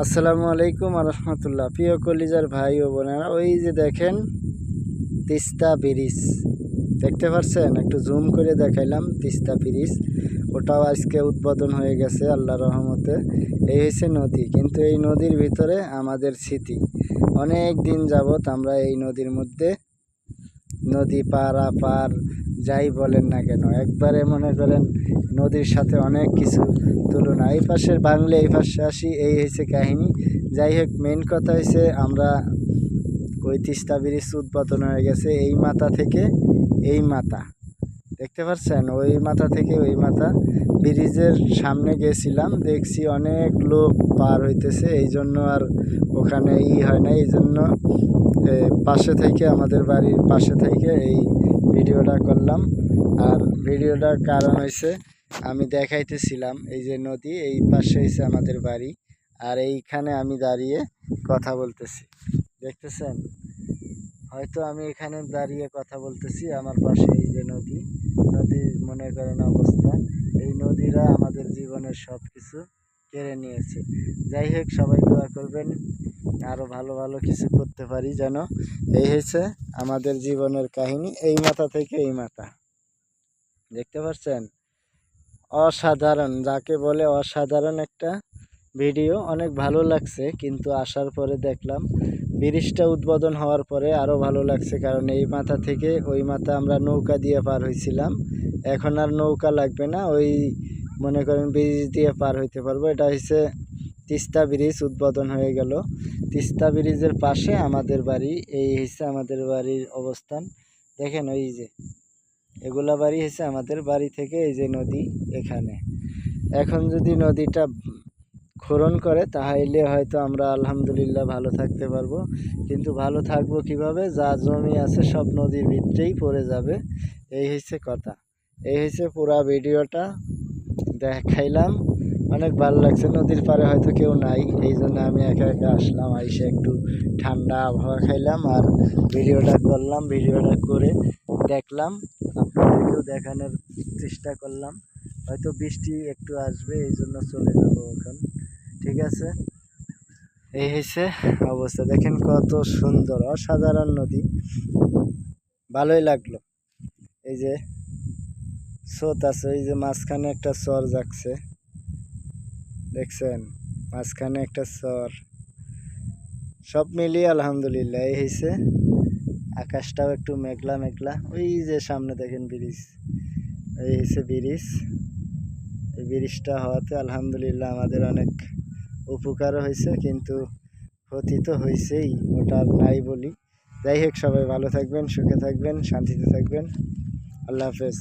আসসালামু আলাইকুম রহমতুল্লাহ। প্রিয় কলিজার ভাই ও বোনেরা, ওই যে দেখেন তিস্তা ব্রিজ দেখতে পাচ্ছেন, একটু জুম করে দেখাইলাম। তিস্তা ব্রিজ ওটাও আজকে উদ্বোধন হয়ে গেছে আল্লাহর রহমতে। এই হচ্ছে নদী, কিন্তু এই নদীর ভিতরে আমাদের স্মৃতি। অনেক দিন যাবত আমরা এই নদীর মধ্যে নদী পার যাই বলেন না কেন, একবারে মনে করেন নদীর সাথে অনেক কিছু তুলনা। এই পাশে বাংলা, এই পাশে আসি, এই হয়েছে কাহিনী। যাই হোক, মেন কথা হয়েছে আমরা ওই তিস্তা ব্রিজ উদ্বোধন হয়ে গেছে। এই মাথা থেকে এই মাথা দেখতে পাচ্ছেন, ওই মাথা থেকে ওই মাথা ব্রিজের সামনে গেছিলাম, দেখছি অনেক লোক পার হইতেছে। এই জন্য আর ওখানে হয় না, এই জন্য পাশে থেকে, আমাদের বাড়ির পাশে থেকে এই ভিডিওটা করলাম। আর ভিডিওটার কারণ হয়েছে আমি দেখাইতেছিলাম এই যে নদী, এই পাশে হয়েছে আমাদের বাড়ি, আর এইখানে আমি দাঁড়িয়ে কথা বলতেছি, দেখতেছেন হয়তো। আমি এখানে দাঁড়িয়ে কথা বলতেছি, আমার পাশে এই যে নদীর মনে করেন অবস্থা। এই নদীরা আমাদের জীবনের সব কিছু কেড়ে নিয়েছে। যাই হোক, সবাই দোয়া করবেন আরও ভালো ভালো কিছু করতে পারি যেন। এই হয়েছে আমাদের জীবনের কাহিনী। এই মাথা থেকে এই মাথা দেখতে পাচ্ছেন, অসাধারণ, যাকে বলে অসাধারণ একটা ভিডিও। অনেক ভালো লাগছে, কিন্তু আসার পরে দেখলাম ব্রিজটা উদ্বোধন হওয়ার পরে আরও ভালো লাগছে। কারণ এই মাথা থেকে ওই মাথা আমরা নৌকা দিয়ে পার হয়েছিলাম, এখন আর নৌকা লাগবে না, ওই মনে করেন ব্রিজ দিয়ে পার হইতে পারবো। এটা হচ্ছে তিস্তা ব্রিজ উদ্বোধন হয়ে গেল। তিস্তা ব্রিজের পাশে আমাদের বাড়ি, এই হচ্ছে আমাদের বাড়ির অবস্থান। দেখেন ওই যে এগুলা বাড়ি হচ্ছে আমাদের বাড়ি থেকে এই যে নদী এখানে। এখন যদি নদীটা খনন করে তাহলে হয়তো আমরা আলহামদুলিল্লাহ ভালো থাকতে পারবো, কিন্তু ভালো থাকবো কিভাবে? যা জমি আছে সব নদীর ভিতরেই পড়ে যাবে। এই হচ্ছে কথা। এই হচ্ছে পুরা ভিডিওটা দেখাইলাম। অনেক ভালো লাগছে। নদীর পাড়ে হয়তো কেউ নাই, এই জন্য আমি একা একা আসলাম, আইসে একটু ঠান্ডা আবহাওয়া খাইলাম আর ভিডিওটা করলাম। ভিডিওটা করে দেখলাম, আপনাদেরকেও দেখানোর চেষ্টা করলাম। হয়তো বৃষ্টি একটু আসবে, এই জন্য চলে যাবো এখন। ঠিক আছে, এই হয়েছে অবস্থা। দেখেন কত সুন্দর, অসাধারণ নদী, ভালোই লাগলো। এই যে স্রোত আছে, এই যে মাঝখানে একটা চর যাচ্ছে, দেখছেন, মাঝখানে একটা চর। সব মিলিয়ে আলহামদুলিল্লাহ। এই হয়েছে, আকাশটাও একটু মেঘলা মেঘলা। ওই যে সামনে দেখেন ব্রিজ, এই হচ্ছে ব্রিজ। এই ব্রিজটা হওয়াতে আলহামদুলিল্লাহ আমাদের অনেক উপকারও হয়েছে, কিন্তু ক্ষতি তো হয়েছেই, ওটা আর নাই বলি। যাই হোক, সবাই ভালো থাকবেন, সুখে থাকবেন, শান্তিতে থাকবেন। আল্লাহ হাফেজ।